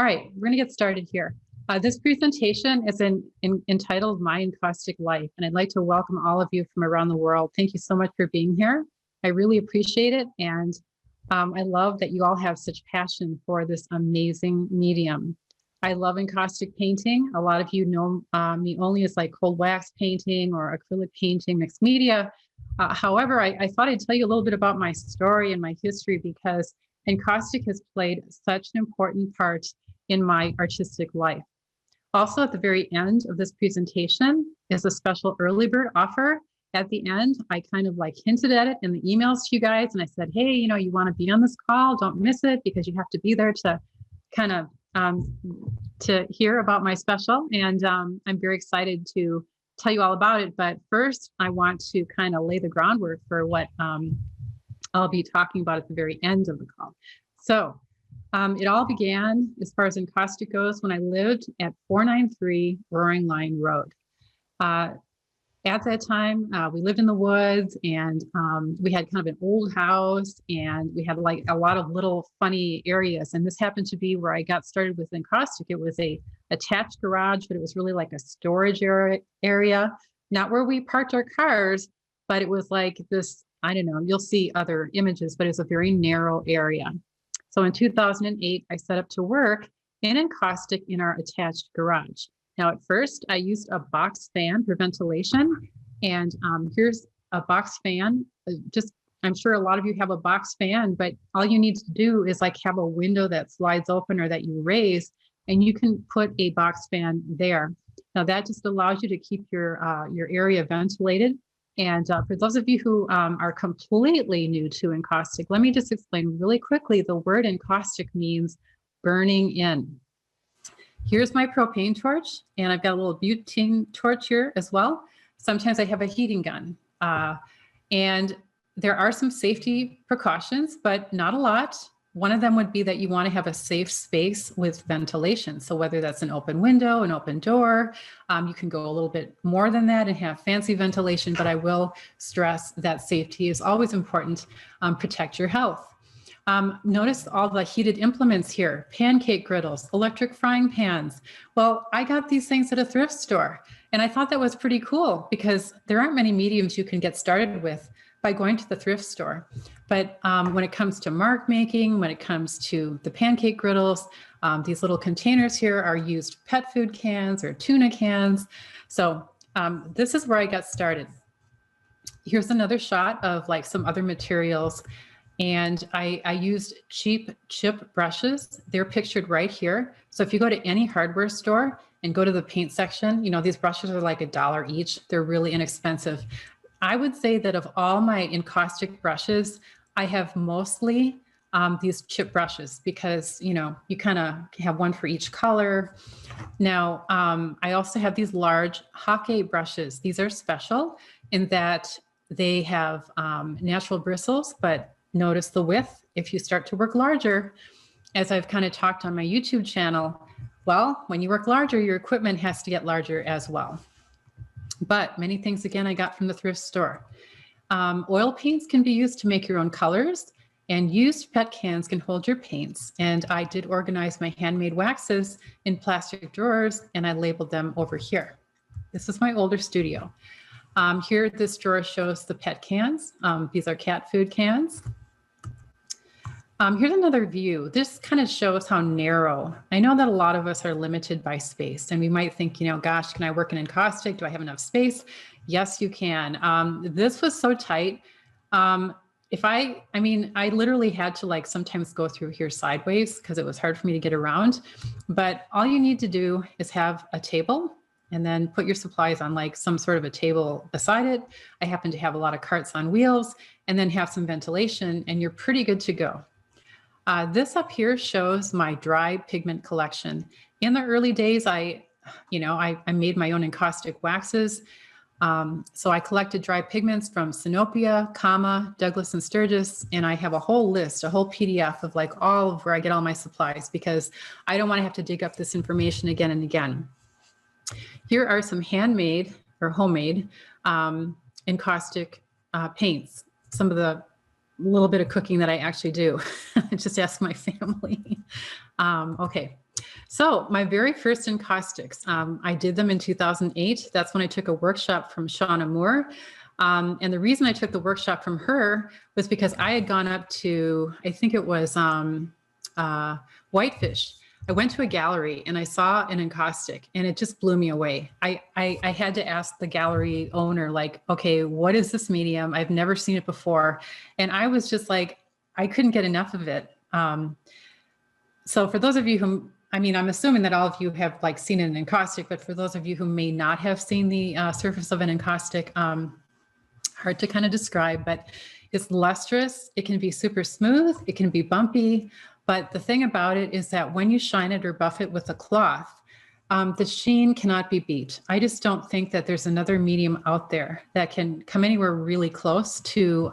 All right, we're going to get started here. This presentation is entitled My Encaustic Life, and I'd like to welcome all of you from around the world. Thank you so much for being here. I really appreciate it, and I love that you all have such passion for this amazing medium. I love encaustic painting. A lot of you know me only as like cold wax painting or acrylic painting, mixed media. However, I thought I'd tell you a little bit about my story and my history because encaustic has played such an important part in my artistic life. Also, at the very end of this presentation is a special early bird offer. At the end, I kind of like hinted at it in the emails to you guys, and I said, hey, you know, you want to be on this call, don't miss it, because you have to be there to kind of to hear about my special. And I'm very excited to tell you all about it. But first, I want to kind of lay the groundwork for what I'll be talking about at the very end of the call. So it all began, as far as encaustic goes, when I lived at 493 Roaring Lion Road. At that time, we lived in the woods, and we had kind of an old house, and we had like a lot of little funny areas. And this happened to be where I got started with encaustic. It was a attached garage, but it was really like a storage area, not where we parked our cars, but it was like this, I don't know, you'll see other images, but it's a very narrow area. So in 2008, I set up to work in encaustic in our attached garage. Now, at first, I used a box fan for ventilation, and here's a box fan. I'm sure a lot of you have a box fan, but all you need to do is like have a window that slides open or that you raise, and you can put a box fan there. Now, that just allows you to keep your area ventilated. And for those of you who are completely new to encaustic, let me just explain really quickly. The word encaustic means burning in. Here's my propane torch, and I've got a little butane torch here as well. Sometimes I have a heating gun. And there are some safety precautions, but not a lot. One of them would be that you want to have a safe space with ventilation. So whether that's an open window, an open door, you can go a little bit more than that and have fancy ventilation, but I will stress that safety is always important. Protect your health. Notice all the heated implements here, pancake griddles, electric frying pans. Well, I got these things at a thrift store, and I thought that was pretty cool because there aren't many mediums you can get started with by going to the thrift store. But when it comes to mark making, when it comes to the pancake griddles, these little containers here are used pet food cans or tuna cans. So this is where I got started. Here's another shot of like some other materials. And I used cheap chip brushes. They're pictured right here. So if you go to any hardware store and go to the paint section, you know, these brushes are like $1 each. They're really inexpensive. I would say that of all my encaustic brushes, I have mostly these chip brushes because, you know, you kind of have one for each color. Now, I also have these large Caughey brushes. These are special in that they have natural bristles, but notice the width. If you start to work larger, as I've kind of talked on my YouTube channel, well, when you work larger, your equipment has to get larger as well. But many things, again, I got from the thrift store. Oil paints can be used to make your own colors, and used PET cans can hold your paints. And I did organize my handmade waxes in plastic drawers, and I labeled them over here. This is my older studio. Here, this drawer shows the PET cans. These are cat food cans. Here's another view. This kind of shows how narrow. I know that a lot of us are limited by space, and we might think, you know, gosh, can I work in encaustic? Do I have enough space? Yes, you can. This was so tight. I literally had to like sometimes go through here sideways because it was hard for me to get around. But all you need to do is have a table and then put your supplies on like some sort of a table beside it. I happen to have a lot of carts on wheels, and then have some ventilation, and you're pretty good to go. This up here shows my dry pigment collection. In the early days, I made my own encaustic waxes. So I collected dry pigments from Sinopia, Kama, Douglas and Sturgis, and I have a whole list, a whole PDF of like all of where I get all my supplies because I don't want to have to dig up this information again and again. Here are some handmade or homemade encaustic paints. Some of the little bit of cooking that I actually do. Just ask my family. Okay, So my very first encaustics, I did them in 2008. That's when I took a workshop from Shauna Moore. And the reason I took the workshop from her was because I had gone up to, I think it was Whitefish. I went to a gallery and I saw an encaustic and it just blew me away. I had to ask the gallery owner, like, okay, what is this medium? I've never seen it before. And I was just like, I couldn't get enough of it. So for those of you who, I mean, I'm assuming that all of you have like seen an encaustic, but for those of you who may not have seen the surface of an encaustic, hard to kind of describe, but it's lustrous. It can be super smooth. It can be bumpy. But the thing about it is that when you shine it or buff it with a cloth, the sheen cannot be beat. I just don't think that there's another medium out there that can come anywhere really close to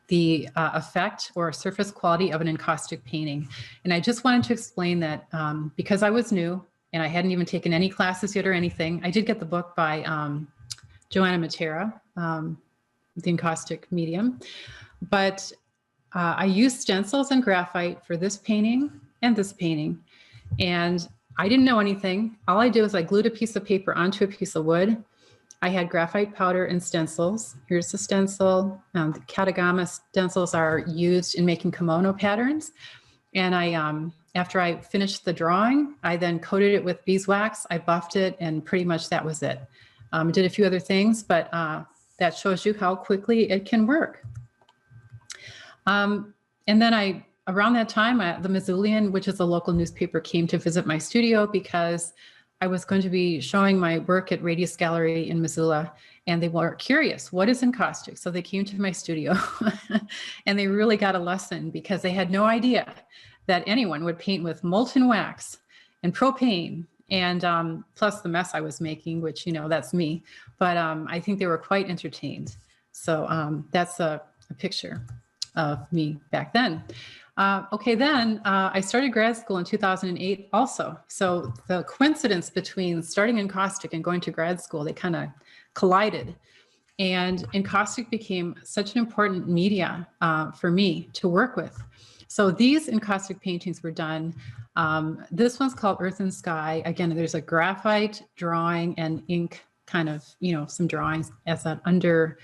the effect or surface quality of an encaustic painting. And I just wanted to explain that because I was new and I hadn't even taken any classes yet or anything, I did get the book by Joanna Matera, the encaustic medium, but I used stencils and graphite for this painting and this painting. And I didn't know anything. All I did was I glued a piece of paper onto a piece of wood. I had graphite powder and stencils. Here's the stencil. The katagama stencils are used in making kimono patterns. And after I finished the drawing, I then coated it with beeswax. I buffed it and pretty much that was it. Did a few other things, but that shows you how quickly it can work. And then around that time, the Missoulian, which is a local newspaper, came to visit my studio because I was going to be showing my work at Radius Gallery in Missoula, and they were curious, what is encaustic? So they came to my studio and they really got a lesson because they had no idea that anyone would paint with molten wax and propane and plus the mess I was making, which, you know, that's me. But I think they were quite entertained. So that's a picture of me back then. Okay, then I started grad school in 2008 also. So the coincidence between starting encaustic and going to grad school, they kind of collided. And encaustic became such an important media for me to work with. So these encaustic paintings were done. This one's called Earth and Sky. Again, there's a graphite drawing and ink kind of, you know, some drawings as an under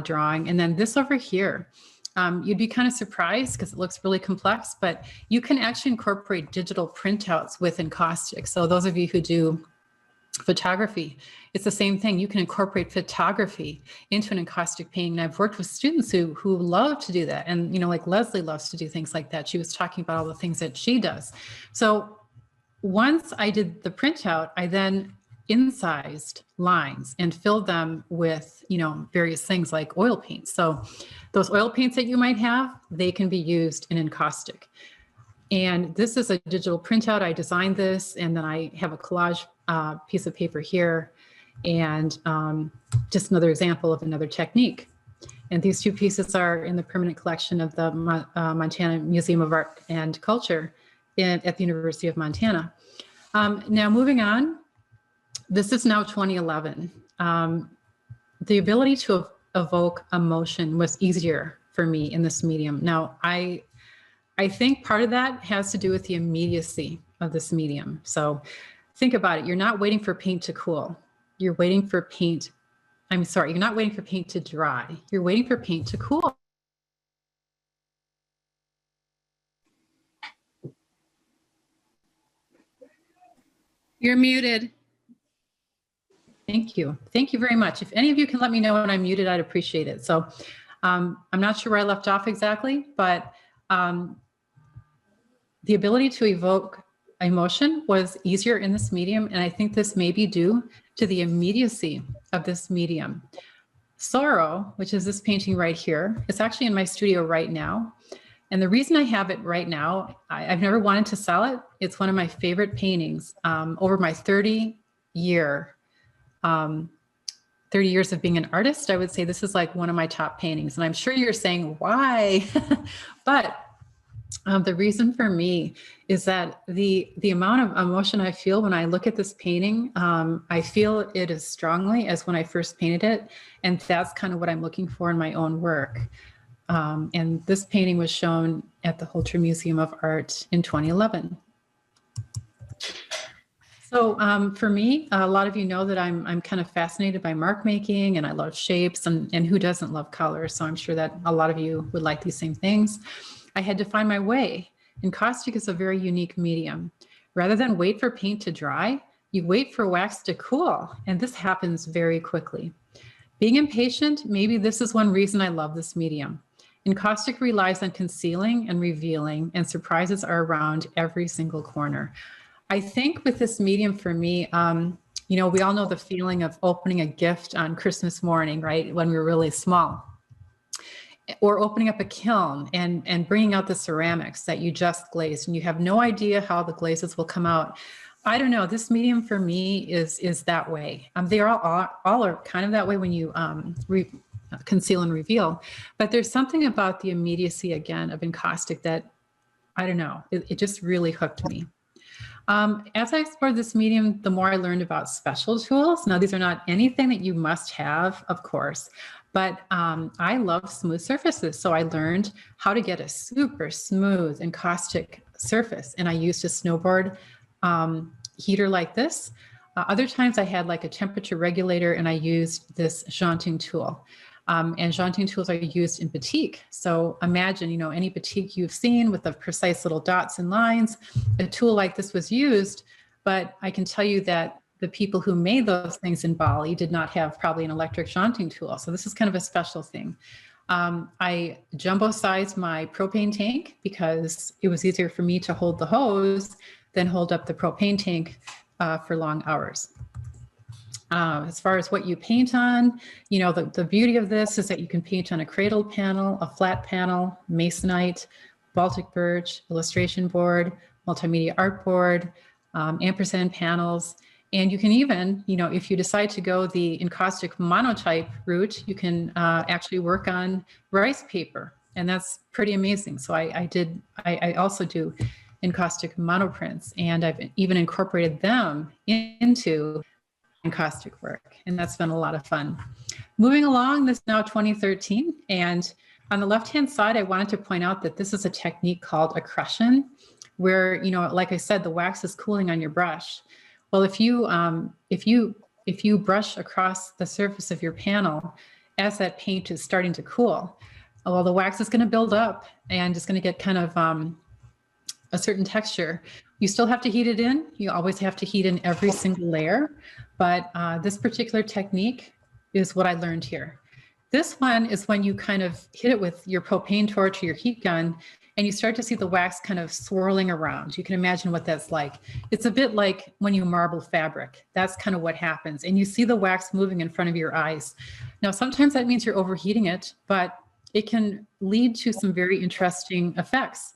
drawing. And then this over here, you'd be kind of surprised because it looks really complex, but you can actually incorporate digital printouts with encaustic. So those of you who do photography, it's the same thing. You can incorporate photography into an encaustic painting. And I've worked with students who love to do that. And, you know, like Leslie loves to do things like that. She was talking about all the things that she does. So once I did the printout, I then incised lines and filled them with, you know, various things like oil paints. So those oil paints that you might have, they can be used in encaustic. And this is a digital printout. I designed this, and then I have a collage piece of paper here, and just another example of another technique. And these two pieces are in the permanent collection of the Montana Museum of Art and Culture at the University of Montana. Now moving on, this is now 2011. The ability to evoke emotion was easier for me in this medium. Now, I think part of that has to do with the immediacy of this medium. So think about it. You're not waiting for paint to cool. You're waiting for paint. I'm sorry, you're not waiting for paint to dry. You're waiting for paint to cool. You're muted. Thank you. Thank you very much. If any of you can let me know when I'm muted, I'd appreciate it. So I'm not sure where I left off exactly, but the ability to evoke emotion was easier in this medium. And I think this may be due to the immediacy of this medium. Sorrow, which is this painting right here, it's actually in my studio right now. And the reason I have it right now, I've never wanted to sell it. It's one of my favorite paintings over my 30 years of being an artist. I would say this is like one of my top paintings. And I'm sure you're saying, why? But the reason for me is that the amount of emotion I feel when I look at this painting, I feel it as strongly as when I first painted it. And that's kind of what I'm looking for in my own work. And this painting was shown at the Holter Museum of Art in 2011. So for me, a lot of you know that I'm kind of fascinated by mark making, and I love shapes, and who doesn't love color? So I'm sure that a lot of you would like these same things. I had to find my way. Encaustic is a very unique medium. Rather than wait for paint to dry, you wait for wax to cool, and this happens very quickly. Being impatient, maybe this is one reason I love this medium. Encaustic relies on concealing and revealing, and surprises are around every single corner. I think with this medium for me, we all know the feeling of opening a gift on Christmas morning, right? When we were really small. Or opening up a kiln and bringing out the ceramics that you just glazed, and you have no idea how the glazes will come out. I don't know, this medium for me is that way. They are all are kind of that way when you conceal and reveal, but there's something about the immediacy again of encaustic that, I don't know, it just really hooked me. As I explored this medium, the more I learned about special tools. Now, these are not anything that you must have, of course, but I love smooth surfaces. So I learned how to get a super smooth encaustic surface. And I used a snowboard heater like this. Other times I had like a temperature regulator, and I used this jaunting tool. And jaunting tools are used in batik. So imagine, any batik you've seen with the precise little dots and lines, a tool like this was used, but I can tell you that the people who made those things in Bali did not have probably an electric jaunting tool. So this is kind of a special thing. I jumbo sized my propane tank because it was easier for me to hold the hose than hold up the propane tank for long hours. As far as what you paint on, the beauty of this is that you can paint on a cradle panel, a flat panel, masonite, Baltic birch, illustration board, multimedia art board, ampersand panels. And you can even, if you decide to go the encaustic monotype route, you can actually work on rice paper. And that's pretty amazing. So I also do encaustic monoprints, and I've even incorporated them into encaustic work, and that's been a lot of fun. Moving along, this is now 2013, and on the left-hand side, I wanted to point out that this is a technique called accretion, where, like I said, the wax is cooling on your brush. Well, if you brush across the surface of your panel as that paint is starting to cool, well, the wax is going to build up and it's going to get kind of a certain texture. You still have to heat it in. You always have to heat in every single layer. But this particular technique is what I learned here. This one is when you kind of hit it with your propane torch or your heat gun, and you start to see the wax kind of swirling around. You can imagine what that's like. It's a bit like when you marble fabric. That's kind of what happens. And you see the wax moving in front of your eyes. Now, sometimes that means you're overheating it, but it can lead to some very interesting effects.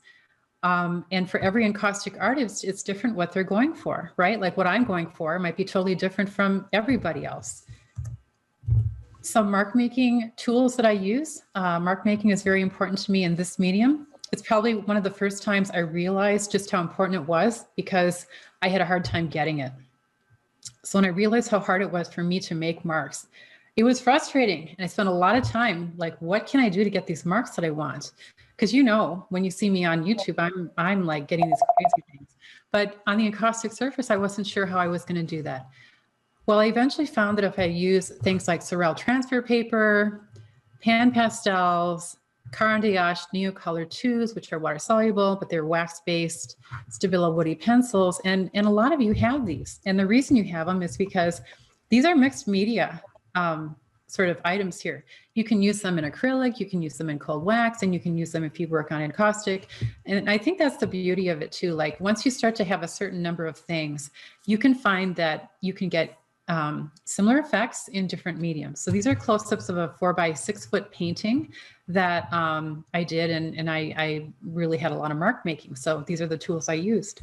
And for every encaustic artist, it's different what they're going for, right? Like what I'm going for might be totally different from everybody else. Some mark making tools that I use. Mark making is very important to me in this medium. It's probably one of the first times I realized just how important it was, because I had a hard time getting it. So when I realized how hard it was for me to make marks, it was frustrating. And I spent a lot of time like, what can I do to get these marks that I want? Because when you see me on YouTube, I'm like getting these crazy things. But on the encaustic surface, I wasn't sure how I was going to do that. Well, I eventually found that if I use things like Sorel transfer paper, pan pastels, Caran d'Ache Neocolor 2s, which are water soluble, but they're wax-based, Stabilo woody pencils, and a lot of you have these. And the reason you have them is because these are mixed media sort of items here. You can use them in acrylic, you can use them in cold wax, and you can use them if you work on encaustic. And I think that's the beauty of it too. Like once you start to have a certain number of things, you can find that you can get similar effects in different mediums. So these are close-ups of a 4x6 foot painting that I did, and I really had a lot of mark making. So these are the tools I used.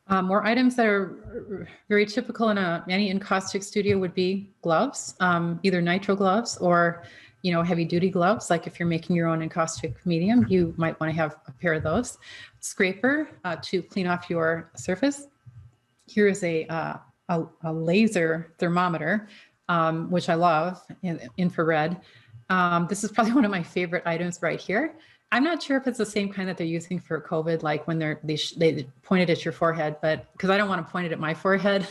More items that are very typical in any encaustic studio would be gloves, either nitro gloves or heavy duty gloves. Like if you're making your own encaustic medium, you might want to have a pair of those. Scraper to clean off your surface. Here is a laser thermometer, which I love, infrared. This is probably one of my favorite items right here. I'm not sure if it's the same kind that they're using for COVID, like when they point it at your forehead, but because I don't want to point it at my forehead.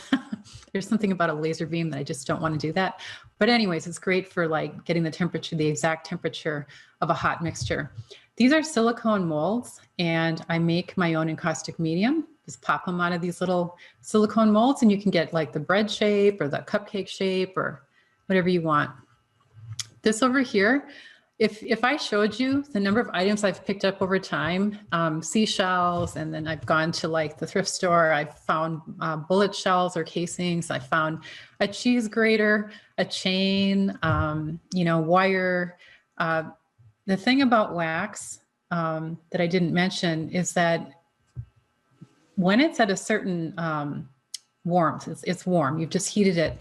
There's something about a laser beam that I just don't want to do that. But anyways, it's great for like getting the temperature, the exact temperature of a hot mixture. These are silicone molds, and I make my own encaustic medium. Just pop them out of these little silicone molds, and you can get like the bread shape or the cupcake shape or whatever you want. This over here, if I showed you the number of items I've picked up over time, seashells, and then I've gone to like the thrift store, I've found bullet shells or casings, I found a cheese grater, a chain, wire. The thing about wax that I didn't mention is that when it's at a certain warmth, it's warm, you've just heated it,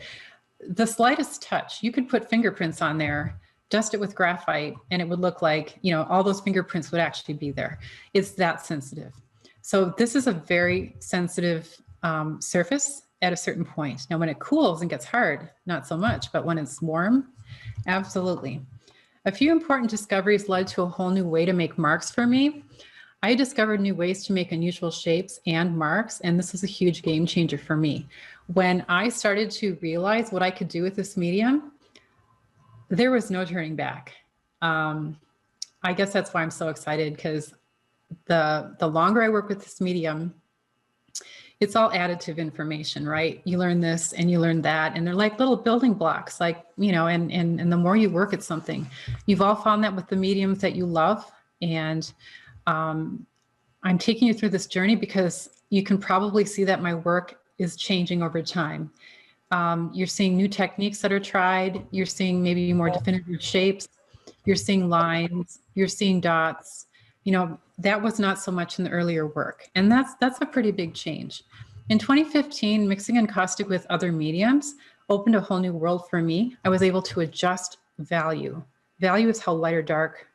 the slightest touch, you could put fingerprints on there, dust it with graphite, and it would look like, all those fingerprints would actually be there. It's that sensitive. So this is a very sensitive surface at a certain point. Now, when it cools and gets hard, not so much, but when it's warm, absolutely. A few important discoveries led to a whole new way to make marks for me. I discovered new ways to make unusual shapes and marks, and this was a huge game changer for me. When I started to realize what I could do with this medium, there was no turning back. I guess that's why I'm so excited, because the longer I work with this medium, it's all additive information, right? You learn this and you learn that, and they're like little building blocks, like, and the more you work at something, you've all found that with the mediums that you love. And I'm taking you through this journey because you can probably see that my work is changing over time. You're seeing new techniques that are tried. You're seeing maybe more definitive shapes. You're seeing lines. You're seeing dots. That was not so much in the earlier work. And that's a pretty big change. In 2015, mixing encaustic with other mediums opened a whole new world for me. I was able to adjust value. Value is how light or dark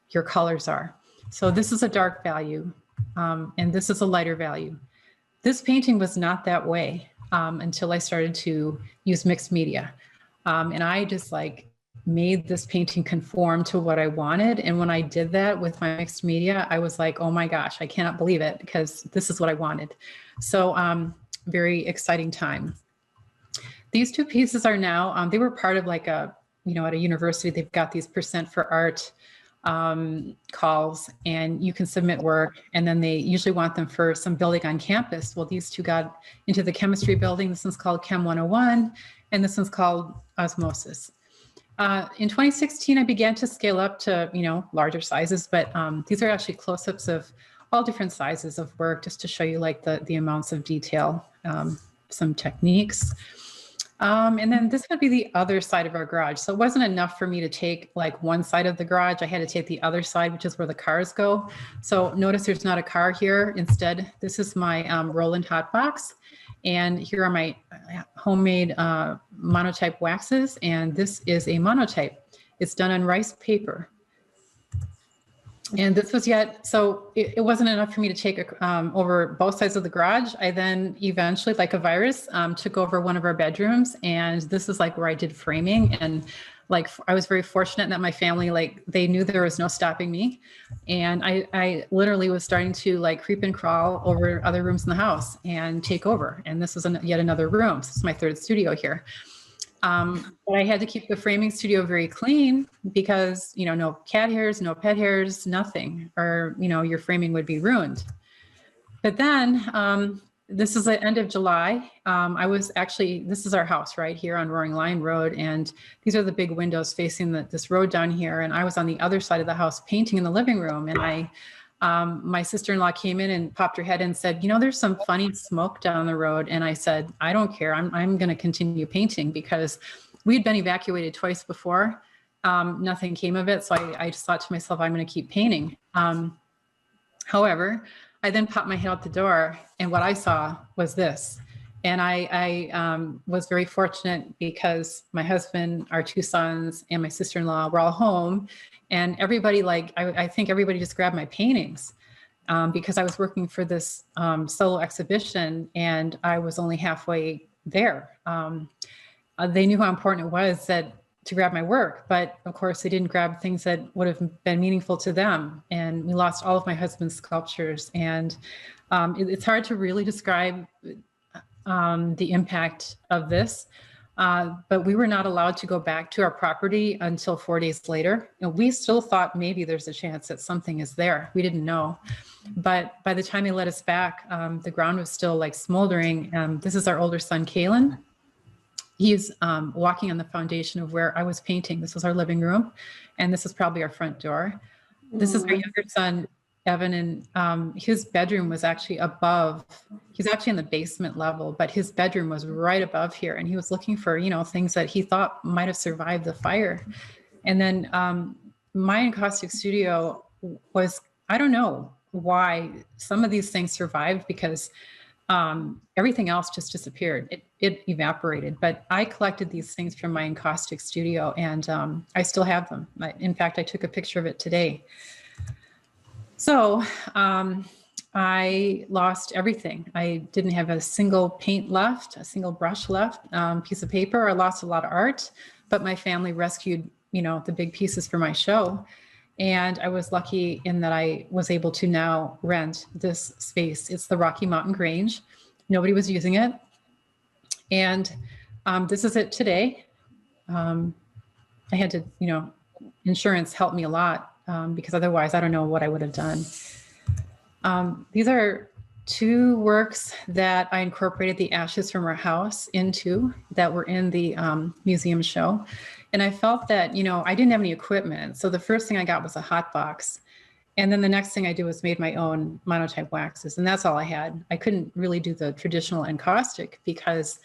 your colors are. So this is a dark value, and this is a lighter value. This painting was not that way until I started to use mixed media. And I just made this painting conform to what I wanted. And when I did that with my mixed media, I was like, oh my gosh, I cannot believe it, because this is what I wanted. So very exciting time. These two pieces are now, they were part of at a university, they've got these % for art calls, and you can submit work, and then they usually want them for some building on campus. Well, these two got into the chemistry building. This one's called Chem 101, and this one's called Osmosis. In 2016, I began to scale up to, larger sizes, but these are actually close-ups of all different sizes of work, just to show you the amounts of detail, some techniques. And then this would be the other side of our garage. So it wasn't enough for me to take one side of the garage. I had to take the other side, which is where the cars go. So notice there's not a car here. Instead, this is my Roland hot box. And here are my homemade monotype waxes. And this is a monotype. It's done on rice paper. And this was so it wasn't enough for me to take over both sides of the garage. I then eventually, like a virus, took over one of our bedrooms. And this is where I did framing. And I was very fortunate that my family, they knew there was no stopping me. And I literally was starting to creep and crawl over other rooms in the house and take over. And this was yet another room. So this is my third studio here. But I had to keep the framing studio very clean because, no cat hairs, no pet hairs, nothing, or, your framing would be ruined. But then this is the end of July. This is our house right here on Roaring Lion Road. And these are the big windows facing this road down here. And I was on the other side of the house painting in the living room. And my sister-in-law came in and popped her head and said, there's some funny smoke down the road. And I said, I don't care. I'm going to continue painting, because we'd been evacuated twice before. Nothing came of it. So I just thought to myself, I'm going to keep painting. However, I then popped my head out the door, and what I saw was this. And I was very fortunate because my husband, our two sons, and my sister-in-law were all home. And everybody, I think everybody just grabbed my paintings because I was working for this solo exhibition, and I was only halfway there. They knew how important it was that to grab my work, but of course they didn't grab things that would have been meaningful to them. And we lost all of my husband's sculptures. And it's hard to really describe the impact of this. But we were not allowed to go back to our property until 4 days later. And we still thought maybe there's a chance that something is there. We didn't know. But by the time they let us back, the ground was still like smoldering. This is our older son, Kalen. He's walking on the foundation of where I was painting. This was our living room. And this is probably our front door. This is our younger son, Evan, and his bedroom was actually above. He's actually in the basement level, but his bedroom was right above here. And he was looking for, things that he thought might have survived the fire. And then my encaustic studio was, I don't know why some of these things survived, because everything else just disappeared. It evaporated, but I collected these things from my encaustic studio, and I still have them. In fact, I took a picture of it today. So I lost everything. I didn't have a single paint left, a single brush left, piece of paper. I lost a lot of art, but my family rescued, the big pieces for my show. And I was lucky in that I was able to now rent this space. It's the Rocky Mountain Grange. Nobody was using it. And this is it today. I had to, insurance helped me a lot. Because otherwise I don't know what I would have done. These are two works that I incorporated the ashes from our house into that were in the museum show. And I felt that, I didn't have any equipment. So the first thing I got was a hot box. And then the next thing I did was made my own monotype waxes. And that's all I had. I couldn't really do the traditional encaustic because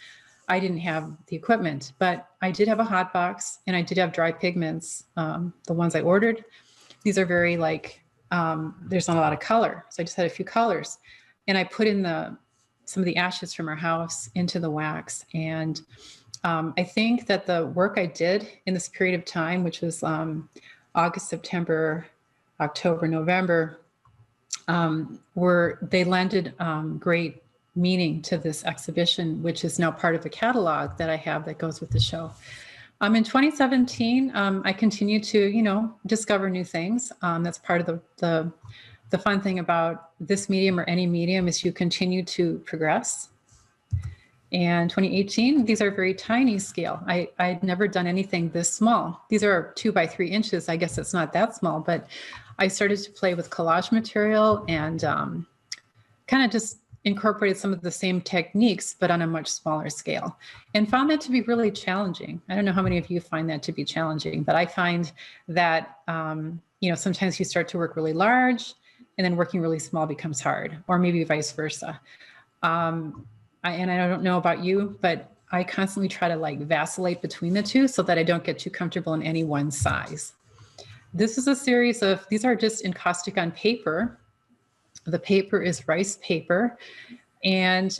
I didn't have the equipment, but I did have a hot box and I did have dry pigments, the ones I ordered. These are very there's not a lot of color. So I just had a few colors, and I put in some of the ashes from our house into the wax. And I think that the work I did in this period of time, which was August, September, October, November, they lended great meaning to this exhibition, which is now part of the catalog that I have that goes with the show. In 2017, I continued to, discover new things. That's part of the fun thing about this medium or any medium is you continue to progress. And 2018, these are very tiny scale. I'd never done anything this small. These are 2 by 3 inches. I guess it's not that small, but I started to play with collage material and kind of just incorporated some of the same techniques, but on a much smaller scale, and found that to be really challenging. I don't know how many of you find that to be challenging, but I find that, sometimes you start to work really large and then working really small becomes hard, or maybe vice versa. And I don't know about you, but I constantly try to vacillate between the two so that I don't get too comfortable in any one size. This is a series of, these are just encaustic on paper. The paper is rice paper. And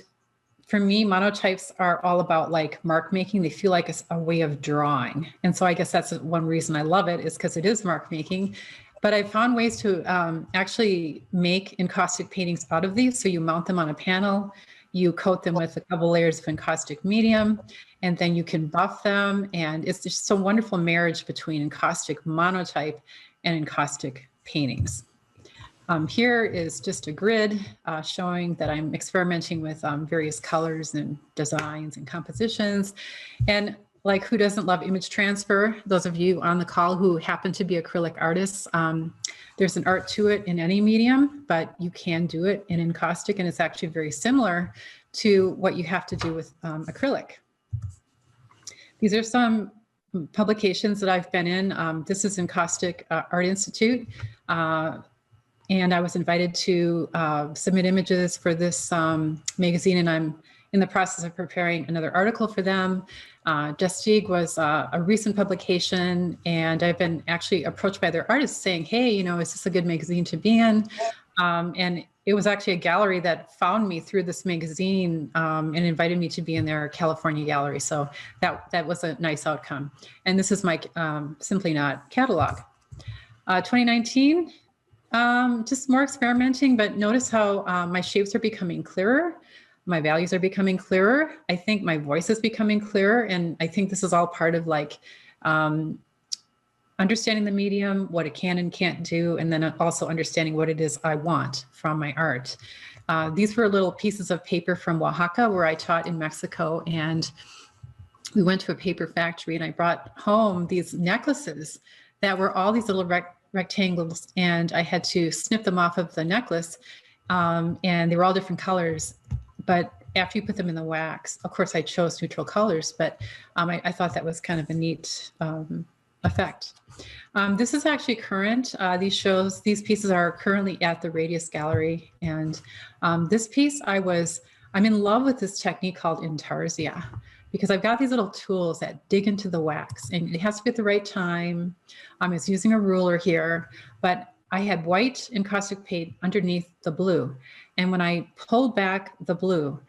for me, monotypes are all about mark making. They feel like it's a way of drawing. And so I guess that's one reason I love it, is because it is mark making. But I found ways to actually make encaustic paintings out of these. So you mount them on a panel, you coat them with a couple layers of encaustic medium, and then you can buff them. And it's just a wonderful marriage between encaustic monotype and encaustic paintings. Here is just a grid showing that I'm experimenting with various colors and designs and compositions. And who doesn't love image transfer? Those of you on the call who happen to be acrylic artists, there's an art to it in any medium, but you can do it in encaustic, and it's actually very similar to what you have to do with acrylic. These are some publications that I've been in. This is Encaustic Art Institute. And I was invited to submit images for this magazine, and I'm in the process of preparing another article for them. Justig was a recent publication, and I've been actually approached by their artists saying, hey, is this a good magazine to be in? And it was actually a gallery that found me through this magazine and invited me to be in their California gallery. So that was a nice outcome. And this is my Simply Not catalog. 2019, just more experimenting, but notice how my shapes are becoming clearer. My values are becoming clearer. I think my voice is becoming clearer. And I think this is all part of understanding the medium, what it can and can't do, and then also understanding what it is I want from my art. These were little pieces of paper from Oaxaca, where I taught in Mexico, and we went to a paper factory, and I brought home these necklaces that were all these little rectangles, and I had to snip them off of the necklace, and they were all different colors. But after you put them in the wax, of course, I chose neutral colors, but I thought that was kind of a neat effect. This is actually current. These pieces are currently at the Radius Gallery. And this piece, I'm in love with this technique called intarsia, because I've got these little tools that dig into the wax, and it has to be at the right time. It's using a ruler here, but I had white encaustic paint underneath the blue. And when I pulled back the blue,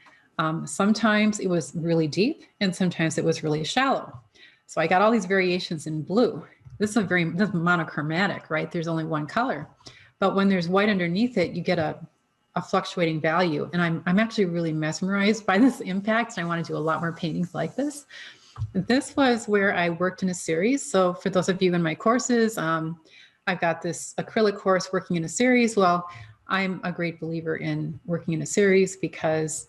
sometimes it was really deep and sometimes it was really shallow. So I got all these variations in blue. This is monochromatic, right? There's only one color. But when there's white underneath it, you get a fluctuating value. And I'm actually really mesmerized by this impact. And I want to do a lot more paintings like this. This was where I worked in a series. So for those of you in my courses, I've got this acrylic course, working in a series. Well, I'm a great believer in working in a series because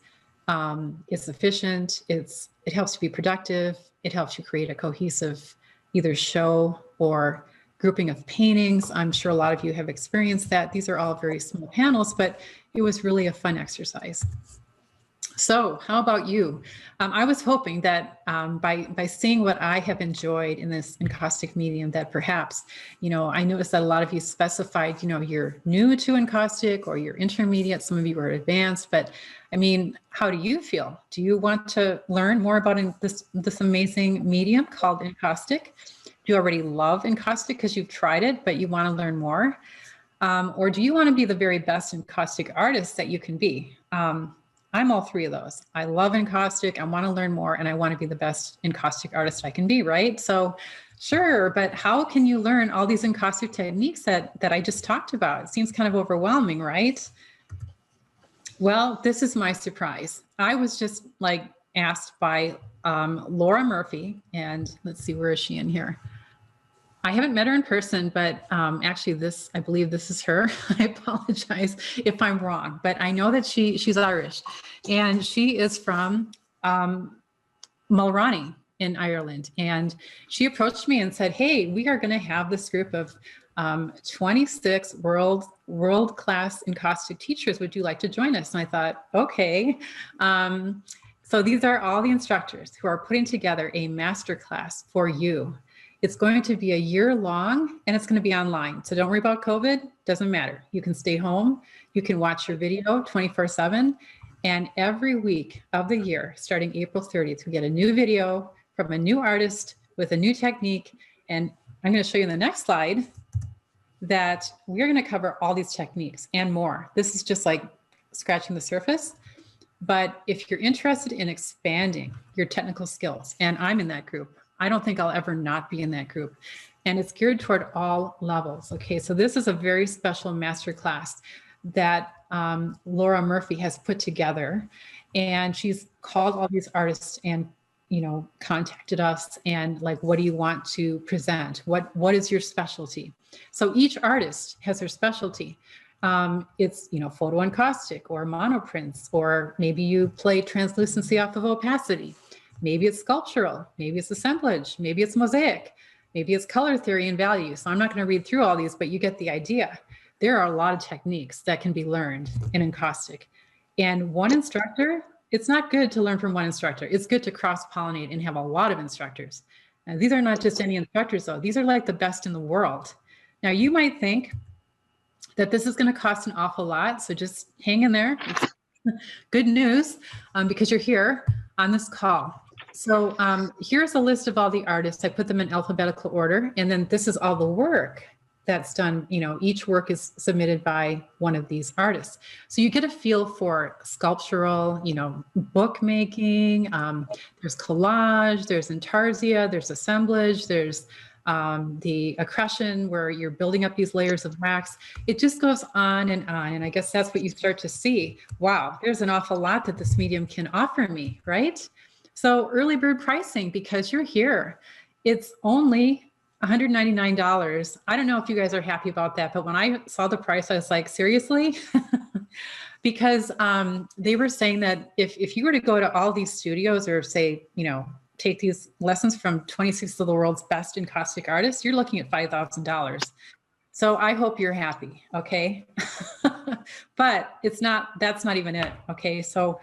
it's efficient. It helps to be productive. It helps you create a cohesive either show or grouping of paintings. I'm sure a lot of you have experienced that. These are all very small panels, but it was really a fun exercise. So how about you? I was hoping that by seeing what I have enjoyed in this encaustic medium, that perhaps, I noticed that a lot of you specified, you're new to encaustic or you're intermediate, some of you are advanced, but I mean, how do you feel? Do you want to learn more about this amazing medium called encaustic? Do you already love encaustic because you've tried it, but you want to learn more? Or do you want to be the very best encaustic artist that you can be? I'm all three of those. I love encaustic, I want to learn more, and I want to be the best encaustic artist I can be, right? So sure, but how can you learn all these encaustic techniques that I just talked about? It seems kind of overwhelming, right? Well, this is my surprise. I was just asked by Laura Murphy, and let's see, where is she in here? I haven't met her in person, but actually I believe this is her. I apologize if I'm wrong, but I know that she's Irish, and she is from Mulroney in Ireland. And she approached me and said, hey, we are going to have this group of 26 world-class encaustic teachers. Would you like to join us? And I thought, okay. So these are all the instructors who are putting together a masterclass for you. It's going to be a year long, and it's going to be online. So don't worry about COVID. Doesn't matter. You can stay home. You can watch your video 24/7. And every week of the year, starting April 30th, we get a new video from a new artist with a new technique. And I'm going to show you in the next slide that we're going to cover all these techniques and more. This is just like scratching the surface. But if you're interested in expanding your technical skills, and I'm in that group, I don't think I'll ever not be in that group. And it's geared toward all levels. Okay, so this is a very special masterclass that Laura Murphy has put together. And she's called all these artists and, contacted us and what do you want to present? What is your specialty? So each artist has their specialty. It's, photo encaustic or monoprints, or maybe you play translucency off of opacity. Maybe it's sculptural, maybe it's assemblage, maybe it's mosaic, maybe it's color theory and value. So I'm not going to read through all these, but you get the idea. There are a lot of techniques that can be learned in encaustic. And one instructor, it's not good to learn from one instructor. It's good to cross-pollinate and have a lot of instructors. And these are not just any instructors though. These are the best in the world. Now you might think that this is going to cost an awful lot. So just hang in there. It's good news because you're here on this call. So here's a list of all the artists. I put them in alphabetical order, and then this is all the work that's done. Each work is submitted by one of these artists. So you get a feel for sculptural, bookmaking, there's collage, there's intarsia, there's assemblage, there's the accretion where you're building up these layers of wax. It just goes on. And I guess that's what you start to see. Wow, there's an awful lot that this medium can offer me, right? So early bird pricing, because you're here It's only $199. I don't know if you guys are happy about that, but when I saw the price, I was like, seriously? Because they were saying that if you were to go to all these studios or say, take these lessons from 26 of the world's best encaustic artists, you're looking at $5,000. So I hope you're happy, okay? But that's not even it, okay? So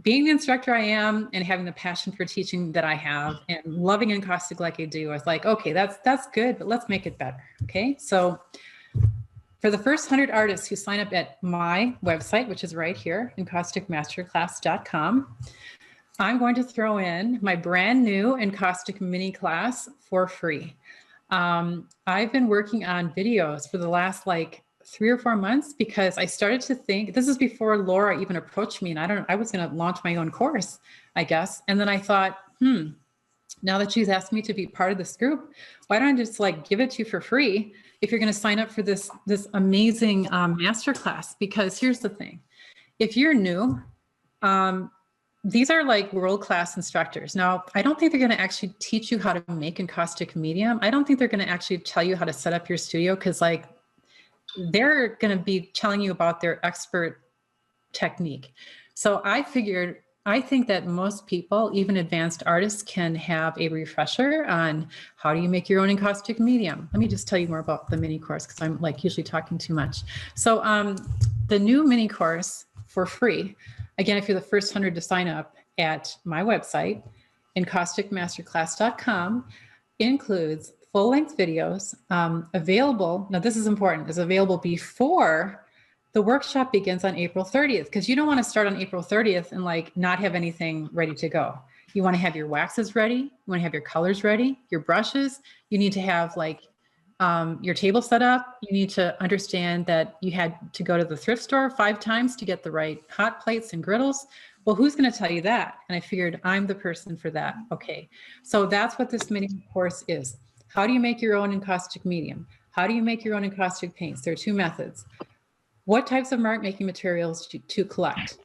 being the instructor I am and having the passion for teaching that I have and loving encaustic like I do, I was like, okay, that's good, but let's make it better, okay? So for the first 100 artists who sign up at my website, which is right here, encausticmasterclass.com, I'm going to throw in my brand new encaustic mini class for free. I've been working on videos for the last 3 or 4 months because I started to think, this is before Laura even approached me, and I was going to launch my own course, I guess. And then I thought, now that she's asked me to be part of this group, why don't I just give it to you for free if you're going to sign up for this amazing masterclass? Because here's the thing, if you're new, these are world-class instructors. Now, I don't think they're going to actually teach you how to make encaustic medium. I don't think they're going to actually tell you how to set up your studio because they're going to be telling you about their expert technique. So I think that most people, even advanced artists, can have a refresher on how do you make your own encaustic medium. Let me just tell you more about the mini course because I'm usually talking too much. So the new mini course for free, again, if you're the first 100 to sign up at my website, encausticmasterclass.com, includes full-length videos available. Now, this is important, is available before the workshop begins on April 30th, because you don't want to start on April 30th and not have anything ready to go. You want to have your waxes ready. You want to have your colors ready, your brushes. You need to have your table set up. You need to understand that you had to go to the thrift store 5 times to get the right hot plates and griddles. Well, who's going to tell you that? And I figured I'm the person for that. Okay, so that's what this mini course is. How do you make your own encaustic medium? How do you make your own encaustic paints? There are 2 methods. What types of mark making materials to collect?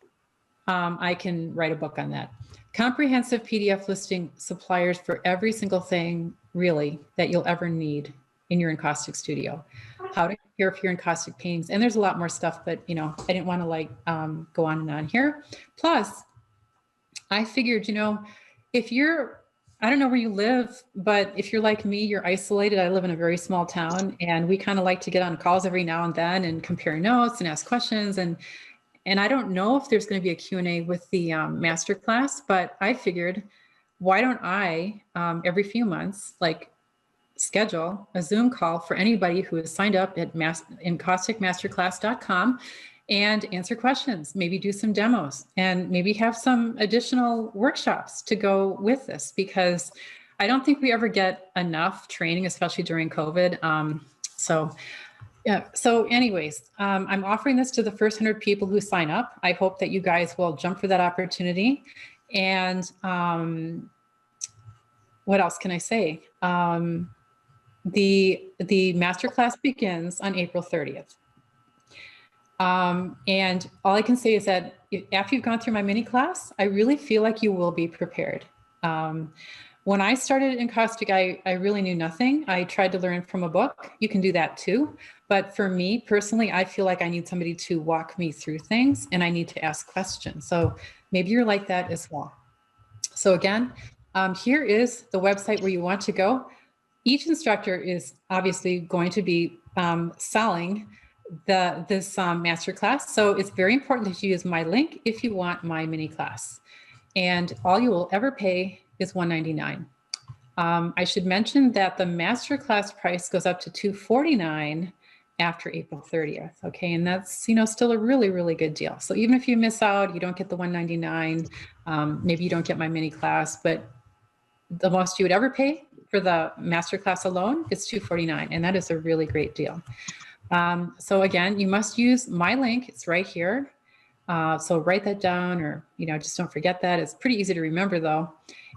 I can write a book on that. Comprehensive PDF listing suppliers for every single thing really that you'll ever need in your encaustic studio. How to care for your encaustic paintings. And there's a lot more stuff, but I didn't want to go on and on here. Plus, I figured, if you're, I don't know where you live, but if you're like me, you're isolated. I live in a very small town, and we kind of like to get on calls every now and then and compare notes and ask questions. And I don't know if there's going to be a Q&A with the masterclass, but I figured, why don't I, every few months, schedule a Zoom call for anybody who has signed up at encausticmasterclass.com and answer questions, maybe do some demos, and maybe have some additional workshops to go with this, because I don't think we ever get enough training, especially during COVID. So anyways, I'm offering this to the first 100 people who sign up. I hope that you guys will jump for that opportunity. And what else can I say? The masterclass begins on April 30th. And all I can say is that after you've gone through my mini class, I really feel like you will be prepared. When I started encaustic, I really knew nothing. I tried to learn from a book. You can do that too. But for me personally, I feel like I need somebody to walk me through things, and I need to ask questions. So maybe you're like that as well. So again, here is the website where you want to go. Each instructor is obviously going to be selling this masterclass. So it's very important that you use my link if you want my mini class. And all you will ever pay is $199. I should mention that the masterclass price goes up to $249 after April 30th. Okay, and that's still a really, really good deal. So even if you miss out, you don't get the $199. Maybe you don't get my mini class, but the most you would ever pay for the masterclass alone is $249, and that is a really great deal. So again, you must use my link. It's right here. So write that down, or just don't forget that. It's pretty easy to remember though.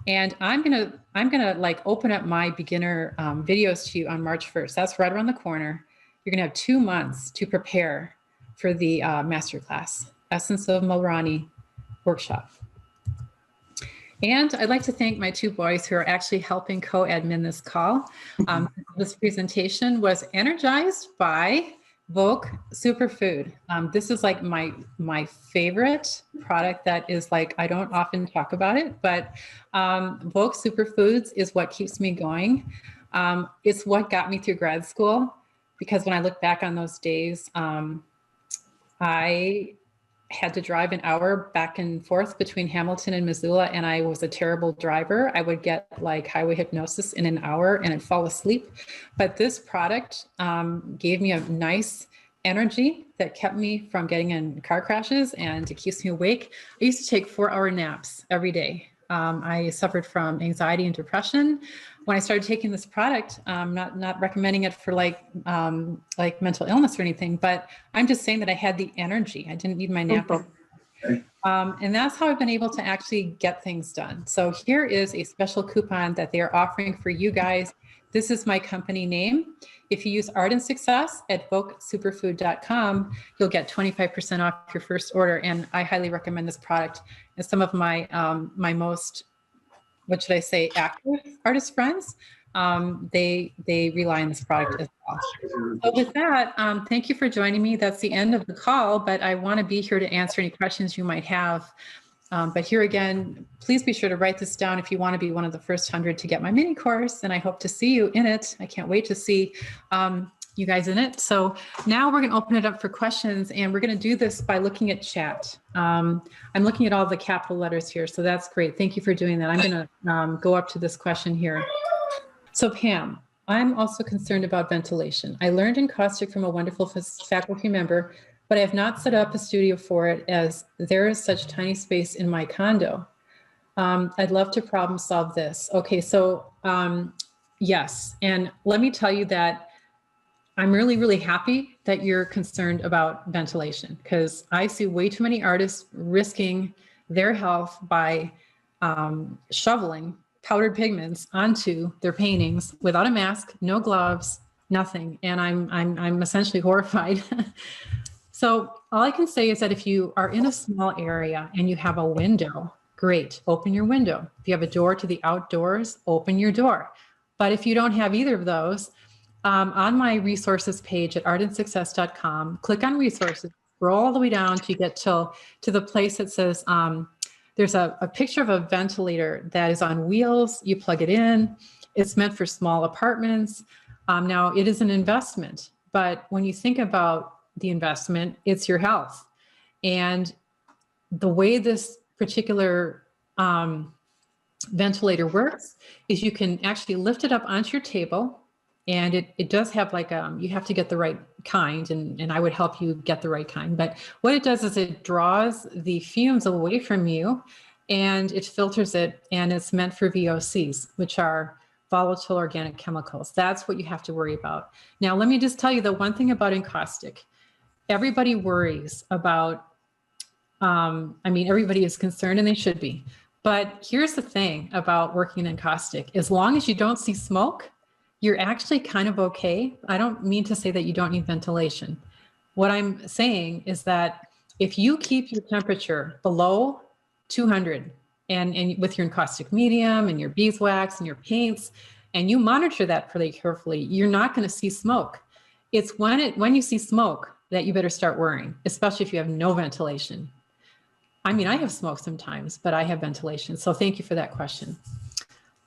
And I'm gonna open up my beginner videos to you on March 1st. That's right around the corner. You're gonna have 2 months to prepare for the masterclass, Essence of Mulroney workshop. And I'd like to thank my two boys who are actually helping co-admin this call. This presentation was energized by Vogue Superfood. This is like my favorite product that is like, I don't often talk about it, but Vogue Superfoods is what keeps me going. It's what got me through grad school, because when I look back on those days, I had to drive an hour back and forth between Hamilton and Missoula, and I was a terrible driver. I would get like highway hypnosis in an hour and I'd fall asleep. But this product gave me a nice energy that kept me from getting in car crashes, and it keeps me awake. I used to take 4-hour naps every day. I suffered from anxiety and depression. When I started taking this product, not recommending it for like mental illness or anything, but I'm just saying that I had the energy. I didn't need my nap. And that's how I've been able to actually get things done. So here is a special coupon that they are offering for you guys. This is my company name. If you use Art and Success at VoqueSuperfood.com, you'll get 25% off your first order. And I highly recommend this product. And some of my my most, what should I say, active artist friends, they rely on this product as well. So with that, thank you for joining me. That's the end of the call, but I want to be here to answer any questions you might have. But here again, please be sure to write this down if you want to be one of the first 100 to get my mini course, and I hope to see you in it. I can't wait to see you guys in it. So now we're going to open it up for questions, and we're going to do this by looking at chat. I'm looking at all the capital letters here, so that's great. Thank you for doing that. I'm going to go up to this question here. So Pam, I'm also concerned about ventilation. I learned encaustic from a wonderful faculty member, but I have not set up a studio for it as there is such tiny space in my condo. I'd love to problem solve this. Okay, so yes, and let me tell you that I'm really, really happy that you're concerned about ventilation, because I see way too many artists risking their health by shoveling powdered pigments onto their paintings without a mask, no gloves, nothing, and I'm essentially horrified. So all I can say is that if you are in a small area and you have a window, great, open your window. If you have a door to the outdoors, open your door. But if you don't have either of those, on my resources page at artandsuccess.com, click on resources, scroll all the way down to get to the place that says, there's a picture of a ventilator that is on wheels. You plug it in. It's meant for small apartments. Now it is an investment, but when you think about the investment, it's your health. And the way this particular ventilator works is you can actually lift it up onto your table, and it does have like, you have to get the right kind, and I would help you get the right kind. But what it does is it draws the fumes away from you and it filters it, and it's meant for VOCs, which are volatile organic chemicals. That's what you have to worry about. Now, let me just tell you the one thing about encaustic. Everybody worries about, everybody is concerned, and they should be. But here's the thing about working in encaustic. As long as you don't see smoke, you're actually kind of okay. I don't mean to say that you don't need ventilation. What I'm saying is that if you keep your temperature below 200 and with your encaustic medium and your beeswax and your paints, and you monitor that pretty carefully, you're not going to see smoke. It's when you see smoke that you better start worrying, especially if you have no ventilation. I mean, I have smoke sometimes, but I have ventilation. So thank you for that question.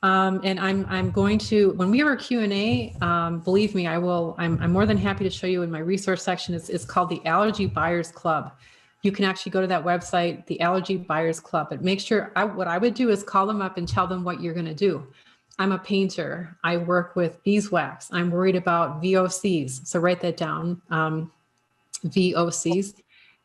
And I'm going to, when we have our Q&A, believe me, I'm more than happy to show you in my resource section. It's called the Allergy Buyers Club. You can actually go to that website, the Allergy Buyers Club, but make sure, what I would do is call them up and tell them what you're going to do. I'm a painter. I work with beeswax. I'm worried about VOCs. So write that down, VOCs.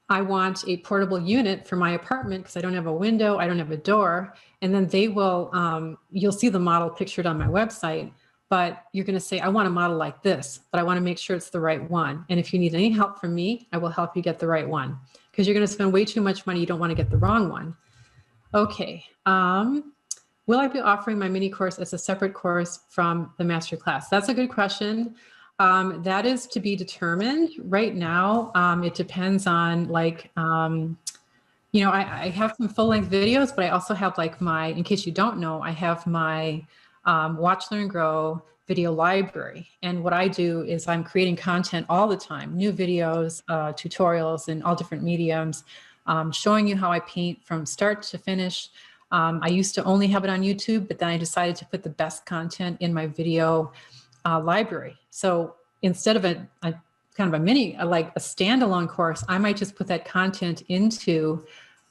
I want a portable unit for my apartment because I don't have a window, I don't have a door. And then they will, you'll see the model pictured on my website, but you're going to say, I want a model like this, but I want to make sure it's the right one. And if you need any help from me, I will help you get the right one, because you're going to spend way too much money. You don't want to get the wrong one. Okay. Will I be offering my mini course as a separate course from the master class? That's a good question. That is to be determined right now. It depends on you know, I have some full-length videos, but I also have like in case you don't know, I have my Watch, Learn, Grow video library. And what I do is I'm creating content all the time, new videos, tutorials in all different mediums, showing you how I paint from start to finish. I used to only have it on YouTube, but then I decided to put the best content in my video library. So instead of a kind of a mini, like a standalone course, I might just put that content into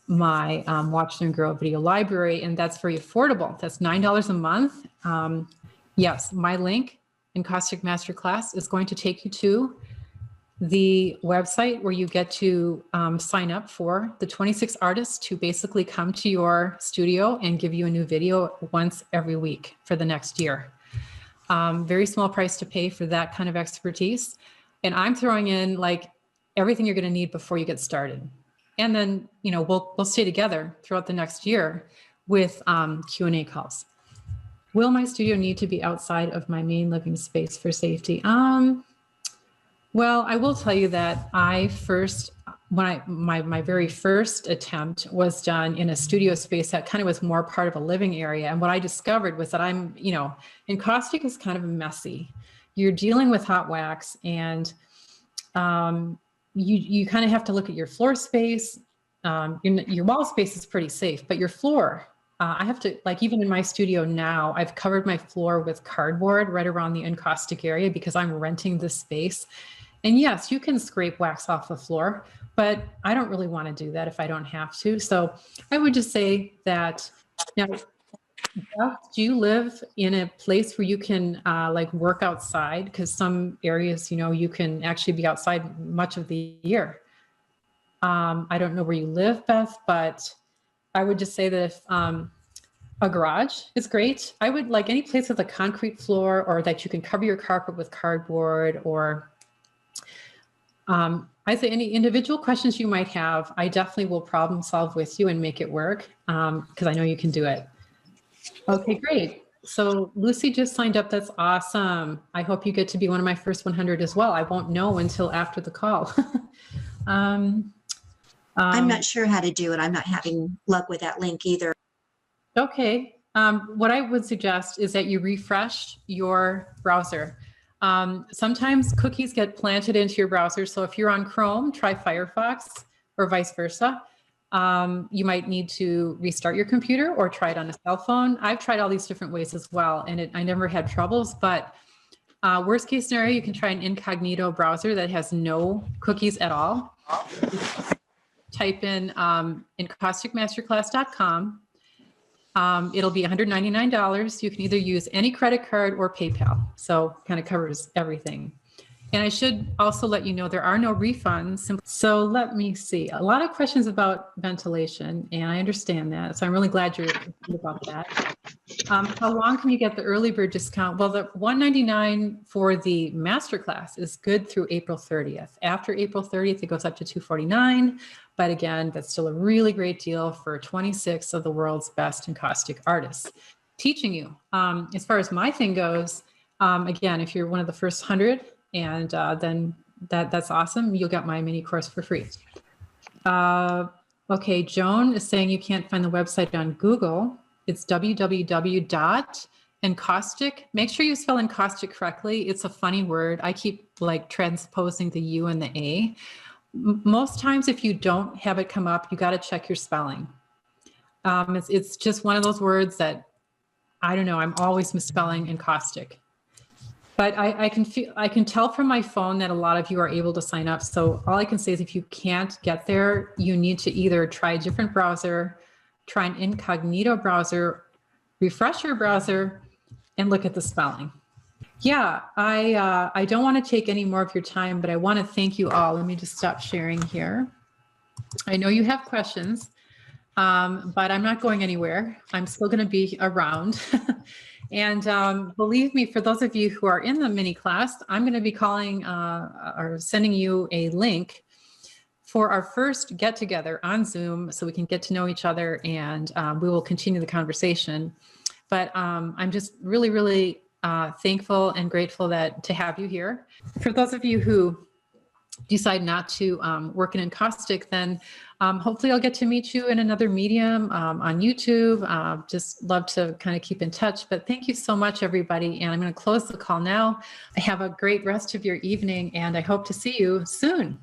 my Watch, Learn, Grow video library, and that's very affordable. That's $9 a month. Yes, my link, Encaustic Masterclass, is going to take you to the website where you get to sign up for the 26 artists to basically come to your studio and give you a new video once every week for the next year. Very small price to pay for that kind of expertise. And I'm throwing in like everything you're going to need before you get started. And then, you know, we'll stay together throughout the next year with Q&A calls. Will my studio need to be outside of my main living space for safety? Well, I will tell you that my very first attempt was done in a studio space that kind of was more part of a living area. And what I discovered was that encaustic is kind of messy. You're dealing with hot wax, and you kind of have to look at your floor space. Your wall space is pretty safe, but your floor, I have to, like, even in my studio now, I've covered my floor with cardboard right around the encaustic area because I'm renting this space. And yes, you can scrape wax off the floor, but I don't really want to do that if I don't have to. So I would just say that, now, Beth, do you live in a place where you can like work outside? Because some areas, you know, you can actually be outside much of the year. I don't know where you live, Beth, but I would just say that if a garage is great. I would like any place with a concrete floor, or that you can cover your carpet with cardboard, or I'd say any individual questions you might have, I definitely will problem solve with you and make it work, because I know you can do it. Okay, great. So Lucy just signed up. That's awesome. I hope you get to be one of my first 100 as well. I won't know until after the call. I'm not sure how to do it. I'm not having luck with that link either. Okay. What I would suggest is that you refresh your browser. Sometimes cookies get planted into your browser. So if you're on Chrome, try Firefox, or vice versa. You might need to restart your computer or try it on a cell phone. I've tried all these different ways as well, and I never had troubles. But worst case scenario, you can try an incognito browser that has no cookies at all. Type in encausticmasterclass.com. It'll be $199. You can either use any credit card or PayPal. So kind of covers everything. And I should also let you know there are no refunds. So let me see. A lot of questions about ventilation, and I understand that. So I'm really glad you're thinking about that. How long can you get the early bird discount? Well, the $199 for the masterclass is good through April 30th. After April 30th, it goes up to $249. But again, that's still a really great deal for 26 of the world's best encaustic artists teaching you. As far as my thing goes, again, if you're one of the first 100, and then that's awesome. You'll get my mini course for free. Okay, Joan is saying you can't find the website on Google. It's www.encaustic. Make sure you spell encaustic correctly. It's a funny word. I keep like transposing the U and the A. Most times, if you don't have it come up, you got to check your spelling. It's just one of those words that, I don't know, I'm always misspelling encaustic. But I can tell from my phone that a lot of you are able to sign up. So all I can say is if you can't get there, you need to either try a different browser, try an incognito browser, refresh your browser, and look at the spelling. Yeah, I don't want to take any more of your time, but I want to thank you all. Let me just stop sharing here. I know you have questions, but I'm not going anywhere. I'm still going to be around. And believe me, for those of you who are in the mini class, I'm going to be calling or sending you a link for our first get together on Zoom so we can get to know each other, and we will continue the conversation. But I'm just really, really thankful and grateful to have you here. For those of you who decide not to work in Encaustic, then hopefully I'll get to meet you in another medium on YouTube. Just love to kind of keep in touch. But thank you so much, everybody. And I'm going to close the call now. Have a great rest of your evening, and I hope to see you soon.